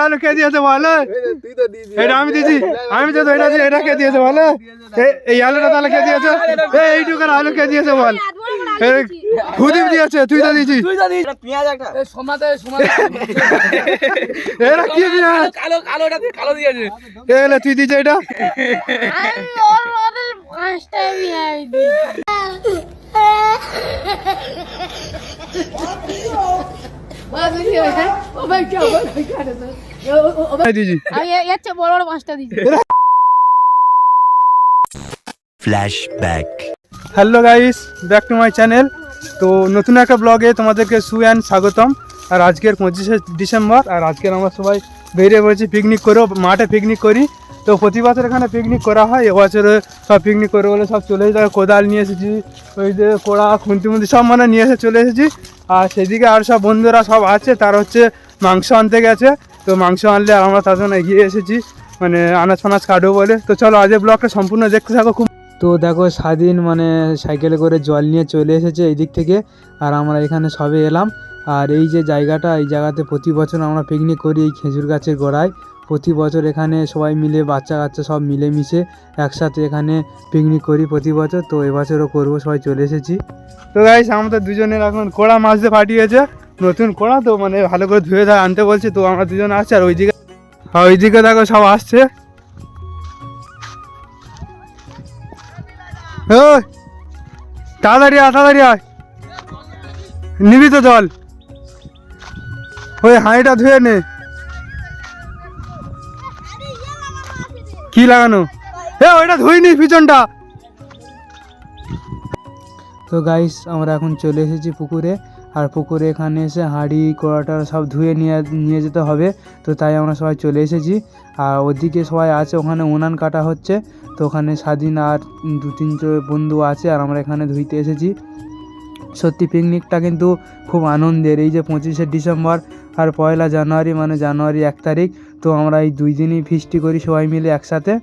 আলু কে দিয়েছে বলো? এটা আমি দিয়েছি, আমি তো এটা দিই। এটা কে দিয়েছে বলো? এই আলুটা তাহলে কে দিয়েছে? এইটুকার আলু কে দিয়েছে বল? খুদিপ দিয়েছে, তুই তো দিয়েছিস। এরা কি পেঁয়াজ? তুই দিয়েছে এটা? Hello guys, back to my channel. তো নতুন একটা ব্লগে তোমাদেরকে স্বাগতম। আর আজকের 25শে ডিসেম্বর, আর আজকের আমরা সবাই বেরিয়ে পড়েছি পিকনিক করেও, মাঠে পিকনিক করি। তো প্রতি বছর এখানে পিকনিক করা হয়, এবছরে সব পিকনিক করে বলে সব চলে এসেছি। কোদাল নিয়ে এসেছি, ওই যে কোড়া খুন্তি মুন্তি সব মানে নিয়ে এসে চলে এসেছি। আর সেদিকে আর সব বন্ধুরা সব আছে, তার হচ্ছে মাংস আনতে গেছে। তো মাংস আনলে আর আমরা তার জন্য এগিয়ে এসেছি, মানে আনাজ ফানাজ কাটবো বলে। তো চলো আজকের ব্লগটা সম্পূর্ণ দেখতে থাকো। খুব তো দেখো স্বাধীন মানে সাইকেলে করে জল নিয়ে চলে এসেছে এই দিক থেকে, আর আমরা এখানে সবে এলাম। আর এই যে জায়গাটা, এই জায়গাতে প্রতি বছর আমরা পিকনিক করি এই খেজুর গাছের গোড়ায়। প্রতি বছর এখানে সবাই মিলে, বাচ্চা কাচ্চা সব মিলেমিশে একসাথে এখানে পিকনিক করি প্রতি বছর। তো এবছরও করবো, সবাই চলে এসেছি। তো গাইস আমাদের দুজনের এখন কোড়া মাছ দিয়ে ফাটিয়েছে, নতুন কোড়া। তো মানে ভালো করে ধুয়ে আনতে বলছে। তো আমরা দুজন আসছি, আর ওইদিকে দেখো সব আসছে। তাড়াতাড়ি আয়, নিবি তো জল? ওই হাঁড়িটা ধুয়ে নে। কি লাগানো? ওইটা ধুইনি পিছনটা। তো গাইস আমরা এখন চলে এসেছি পুকুরে। আর পুকুরে এখানে এসে হাঁড়ি কড়াটা সব ধুয়ে নিয়ে যেতে হবে। তো তাই আমরা সবাই চলে এসেছি। আর ওদিকে সবাই আছে, ওখানে উনান কাটা হচ্ছে। তো ওখানে স্বাধীন আর 2-3 বন্ধু আছে, আর আমরা এখানে ধুইতে এসেছি। সত্যি পিকনিকটা কিন্তু খুব আনন্দের। এই যে 25শে ডিসেম্বর আর 1 জানুয়ারি, মানে জানুয়ারি 1 তারিখ। তো আমরা এই 2 দিনই ফিস্টি করি সবাই মিলে একসাথে।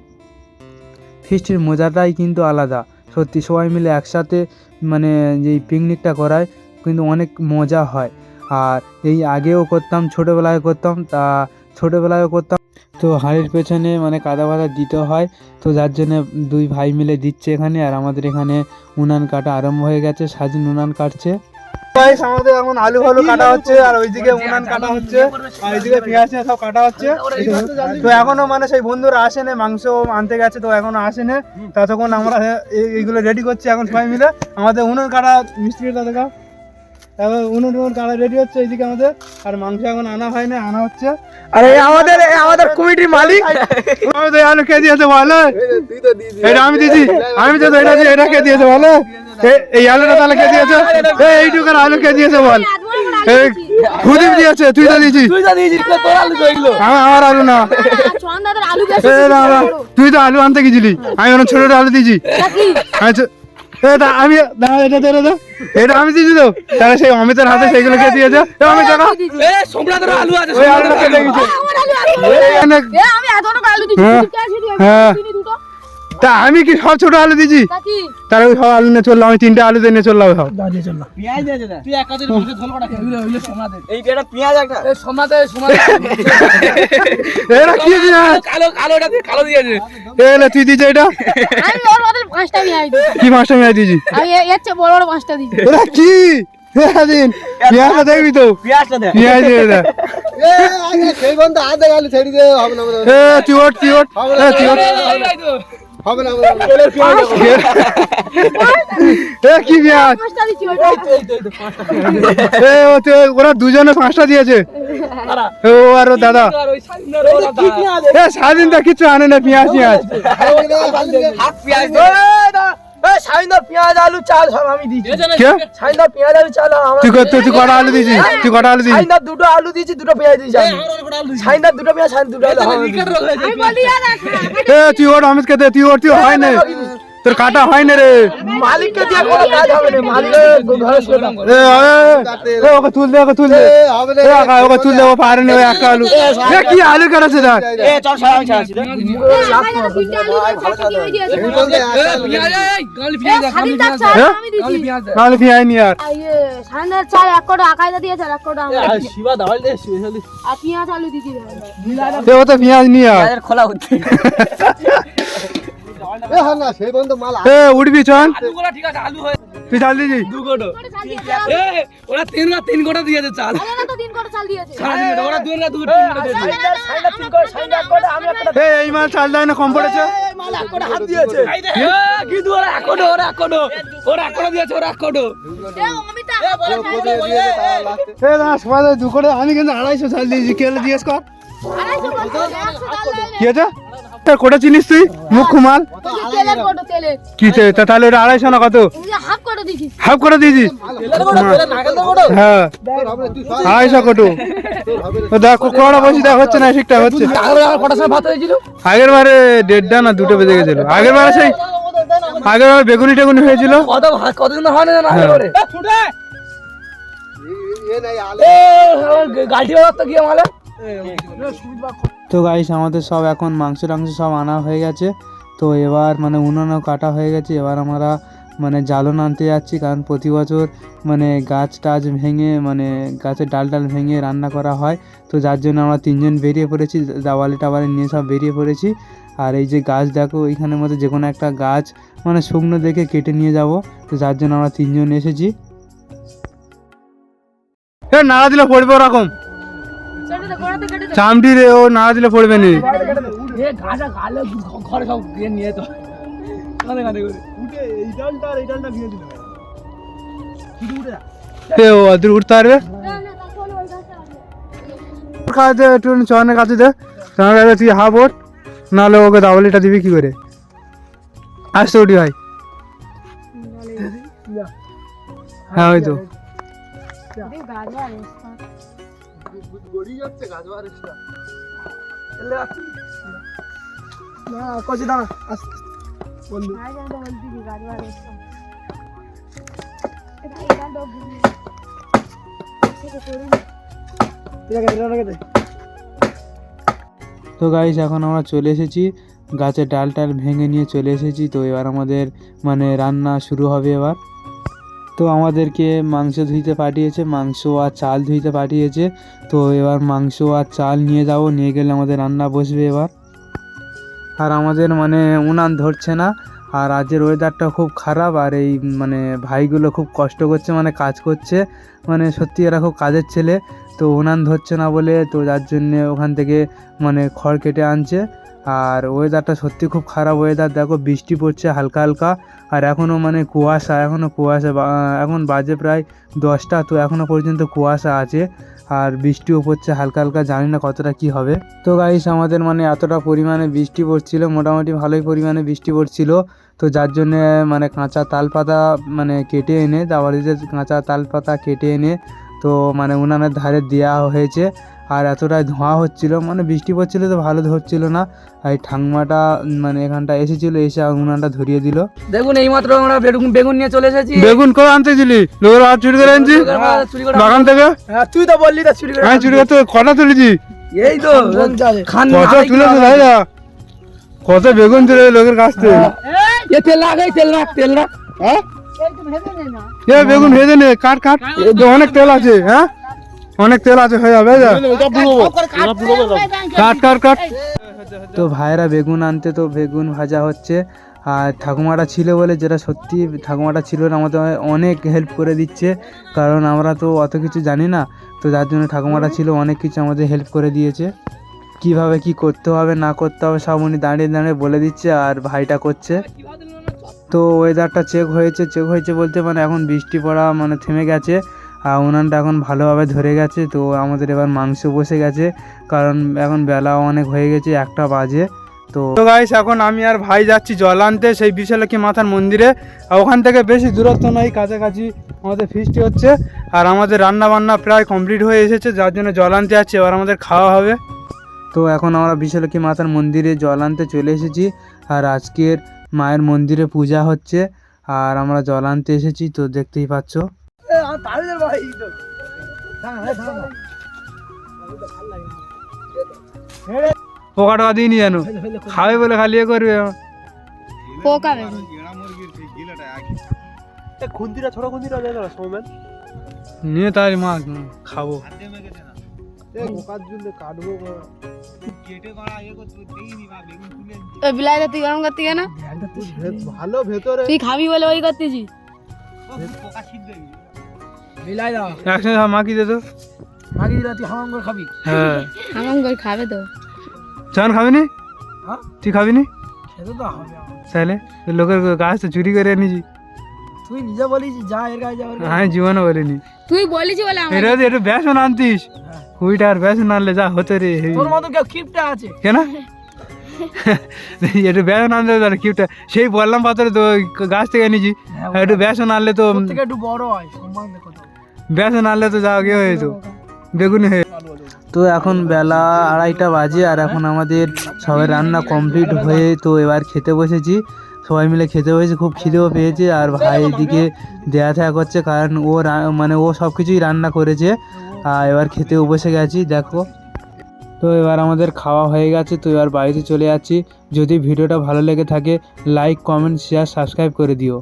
ফিস্টির মজাটাই কিন্তু আলাদা, সত্যি সবাই মিলে একসাথে মানে যেই পিকনিকটা করায় কিন্তু অনেক মজা হয়। আর এই আগেও করতাম, ছোটোবেলায় করতাম। তো হাঁড়ির পেছনে মানে কাদা বাদা দিতে হয়, তো যার জন্য 2 ভাই মিলে দিচ্ছে এখানে। আর আমাদের এখানে উনান কাটা আরম্ভ হয়ে গেছে, স্বাধীন উনান কাটছে। আমাদের এখন আলু কাটা হচ্ছে, আর ওইদিকে উনান কাটা হচ্ছে, আর ওইদিকে পেঁয়াজ সব কাটা হচ্ছে। তো এখনো মানে সেই বন্ধুরা আসেনি, মাংস আনতে গেছে, তো এখনো আসেনি। ততক্ষণ আমরা এইগুলো রেডি করছি এখন সবাই মিলে। আমাদের উনুন কাটা মিস্ত্রিটা দেখা, এখন উনুন কাটা রেডি হচ্ছে এইদিকে আমাদের। আর মাংস এখন আনা হয়নি, আনা হচ্ছে। আরে আমাদের কমিটির মালিক আলু কে দিয়েছে বলো? এটা আমি দিয়েছি, আমি তো এটা দিই। এটা কে দিয়েছে বলো? এই আলুটা তাহলে কে দিয়েছে? এইটুকার আলু কে দিয়েছে বল? খুদিপ দিয়েছে, তুই তো দিয়েছিস। আমার আলু না, তুই তো আলু আনতে গেছিলি। আমি অনেক ছোট আলু দিয়েছি। আমি এটা আমি দিয়েছি। তো তাহলে সেই অমিতের হাতে সেইগুলো কে দিয়েছে? অমিত তা আমি কি সব ছোট আলু দিয়েছি? তাহলে সব আলু নিয়ে চললাম, আমি 3টে আলু নিয়ে চললাম। সব তুই দিয়েছে এটা? কি মাছটা মেয়ে দিয়েছি? কি পেঁয়াজটা দেখবি তো? পেঁয়াজ কি পেঁয়াজ? ওরা দুজনে 5টা দিয়েছে। ও আর দাদা স্বাধীনতা কিছু আনে না, পেঁয়াজ পেঁয়াজ আলু চাল সব আমি দিয়েছি। পেঁয়াজ আলু চাল তুই কটা আলু দিয়েছিস? তুই কটা আলু দিয়েছিস? 2টো আলু দিয়েছি, 2টো পেঁয়াজ দিয়েছি। 2টো পেঁয়াজ, 2টো আলু। তুই ওর অমিতকে দে, তুই হয় না। তোর কাটা হয় না রে। মালিককে দিয়ে কোনো কাজ হবে না, মালিকের ঘরে শুয়ে থাকো। ওকে তুল দে, ওকে তুল দে, ওকে তুল দে, ও পারে না ওই একটা আলু। কি আলু কাটাচ্ছে দেখ। চল সব আমি ছাড়াচ্ছি রে। নাহলে পেঁয়াজ নি আর। ও তো পেঁয়াজ নি আর। খোলা হচ্ছে উঠবি চল, ঠিক আছে আলু হয়ে তুই চাল দিবি। ওরা তিন গোটা দিয়েছে চাল এই মাল চাল দেয় না, কম পড়েছে। দু করে আমি কিন্তু 250 চাল দিয়েছি, কেলে জিজ্ঞেস কর কি আছে। কোটা চিনিস তুই মুখ মাল কি তাহলে ওটা 250 না কত হাফ করে দিয়েছিস। হ্যাঁ 250 কোটো। দেখ কড়া বসে দেখ হচ্ছে না, ঠিকঠাক হচ্ছে। আগের বারে 1:30 না 2টো বেজে গেছিল। আগের বারে সেই আগের বারে বেগুনি টেগুনি হয়েছিল। কতদিন হয় না গাড়ি তো গিয়ে মালে। তো গাইস আমাদের সব এখন মাংস টাংস সব আনা হয়ে গেছে। তো এবার মানে উনুনও কাটা হয়ে গেছে। এবার আমরা মানে জ্বালন আনতে যাচ্ছি, কারণ প্রতি বছর মানে গাছ টাছ ভেঙে মানে গাছের ডাল ডাল ভেঙে রান্না করা হয়। তো যার জন্য আমরা 3জন বেরিয়ে পড়েছি, দাওয়ালি টাওয়ালি নিয়ে সব বেরিয়ে পড়েছি। আর এই যে গাছ দেখো, এইখানের মধ্যে যে কোনো একটা গাছ মানে শুকনো দেখে কেটে নিয়ে যাব। তো যার জন্য আমরা 3জন এসেছি। নাড়া দিলে পড়বে ওরকম চামটি রে, ও নাড়া দিলে পড়বে নি। উঠতে পারবে একটু চনের কাছে দে, চনের কাছে তুই হাফ ওঠ, নাহলে ওকে দাওয়ালিটা দিবি কি করে। আসতে উঠি ভাই। হ্যাঁ ওই তো তো গাইস এখন আমরা চলে এসেছি, গাছের ডাল টাল ভেঙে নিয়ে চলে এসেছি। তো এবার আমাদের মানে রান্না শুরু হবে এবার। তো আমাদেরকে মাংস ধুইতে পাঠিয়েছে, মাংস আর চাল ধুইতে পাঠিয়েছে। তো এবার মাংস আর চাল নিয়ে যাব, নিয়ে গেলে আমাদের রান্না বসবে এবার। আর আমাদের মানে উনান ধরছে না, আর আজকের ওয়েদারটা খুব খারাপ। আর এই মানে ভাইগুলো খুব কষ্ট করছে, মানে কাজ করছে, মানে সত্যি এরা খুব কাজের ছেলে। তো উনান ধরছে না বলে, তো যার জন্যে ওখান থেকে মানে খড় কেটে আনছে। আর ওয়েদারটা সত্যি খুব খারাপ ওয়েদার, দেখো বৃষ্টি পড়ছে হালকা হালকা। আর এখনও মানে কুয়াশা, এখন বাজে প্রায় 10টা, তো এখনও পর্যন্ত কুয়াশা আছে। আর বৃষ্টিও পড়ছে হালকা হালকা, জানি না কতটা কি হবে। তো গাইস আমাদের মানে এতটা পরিমাণে বৃষ্টি পড়ছিল, মোটামুটি ভালোই পরিমাণে বৃষ্টি পড়ছিল। তো যার জন্যে মানে কাঁচা তাল পাতা মানে কেটে এনে, দাওয়ালিতে কাঁচা তাল পাতা কেটে এনে তো মানে উনানের ধারে দেওয়া হয়েছে। আর এতটাই ধোঁয়া হচ্ছিল, মানে বৃষ্টি পড়ছিল তো ভালো ধরছিল না। এই ঠাংমাটা মানে এখানটা এসেছিল, এসে উনানটা ধরিয়ে দিল। দেখুন এইমাত্র আমরা বেগুন নিয়ে চলে এসেছি। বেগুন কো আনতে দিলি? লোকের হাত চুরি করে আনছি বাগান থেকে। হ্যাঁ তুই তো বললি চুরি করে। হ্যাঁ চুরি করতে কটা তুলেছি? এই তো খান কত তুলেছে ভাই না, কত বেগুন তুলে লোকের কাছ থেকে। এ তেল রাখ হ্যাঁ এ বেগুন ভেজে নে, কাট কাট, অনেক তেল আছে। হ্যাঁ অনেক তেল আছে, হয়ে যাবে। কাট কাট কাট। তো ভাইরা বেগুন আনতে, তো বেগুন ভাজা হচ্ছে। আর ঠাকুমাটা ছিল বলে, যেটা সত্যি ঠাকুমাটা ছিল না, আমাদের অনেক হেল্প করে দিচ্ছে, কারণ আমরা তো অত কিছু জানি না। তো যার জন্য ঠাকুমাটা ছিল, অনেক কিছু আমাদের হেল্প করে দিয়েছে, কিভাবে কি করতে হবে না করতে হবে সব উনি দাঁড়িয়ে দাঁড়িয়ে বলে দিচ্ছে, আর ভাইটা করছে। তো ওয়েদারটা চেক হয়েছে বলতে মানে এখন বৃষ্টি পড়া মানে থেমে গেছে, আর উনানটা এখন ভালোভাবে ধরে গেছে। তো আমাদের এবার মাংস বসে গেছে, কারণ এখন বেলাও অনেক হয়ে গেছে, 1টা বাজে। তো গাইস এখন আমি আর ভাই যাচ্ছি জল আনতে সেই বিশালক্ষী মাতার মন্দিরে। আর ওখান থেকে বেশি দূরত্ব নয়, কাছাকাছি আমাদের ফিস্টি হচ্ছে। আর আমাদের রান্না বান্না প্রায় কমপ্লিট হয়ে এসেছে, যার জন্য জল আনতে যাচ্ছি, এবার আমাদের খাওয়া হবে। তো এখন আমরা বিশালক্ষী মাতার মন্দিরে জল আনতে চলে এসেছি। আর আজকের মায়ের মন্দিরে পূজা হচ্ছে আর আমরা জল আনতে এসেছি, তো দেখতেই পাচ্ছ। পোকা টোকা দিইনি জানো, খাবে বলে খালি এ করবে। পোকা বেশি খুন্তিটা ছোট খুন্তিটা দে না সৌমেন, নিয়ে তার মা খাবো। ওই বিলাইটা তুই গরম করতে কেন? ভালো ভেতরে তুই খাবি বলে ওই করতেছি। মিলাই দাও, একসাথে মাখি দে তো। মাগি দিলা তুই হামাম করে খাবি। হ্যাঁ হামাম করে খাবে তো। চান খাবিনি? হ্যাঁ তুই খাবিনি? খেতে তো হবে আমার। তাহলে লোকের গাছ তো চুরি করে এনেছি। তুই নিজে বলিস যা এর গায়ে যা আমি জীবনে বলিনি। তুই বলেছি বলে আমার এটা একটু বেসন আনতিস, কুড়িটা আর বেসন আনলে যা হতো রে। তোর মতো কেউ কিপটা আছে কেন একটু বেসন আনলে তার কিপটা, সেই বললাম পাথরে তো ওই গাছ থেকে এনেছি। একটু বেসন আনলে তো, তোর থেকে একটু বড় হয় সম্মান দেখো তো। বেসন আনলে তো যা গিয়ে হয়ে যেত, বেগুনি হয়ে। তো এখন বেলা 2:30 বাজে আর এখন আমাদের সবাই রান্না কমপ্লিট হয়ে তো এবার খেতে বসেছি। সবাই মিলে খেতে বসেছি, খুব খিদেও পেয়েছে। আর ভাই এদিকে দেয়া থেয়া করছে, কারণ ও মানে ও সব কিছুই রান্না করেছে। আর এবার খেতেও বসে গেছি দেখো। তো এবার আমাদের খাওয়া হয়ে গেছে, তো এবার বাড়িতে চলে যাচ্ছি। যদি ভিডিওটা ভালো লেগে থাকে লাইক কমেন্ট শেয়ার সাবস্ক্রাইব করে দিও।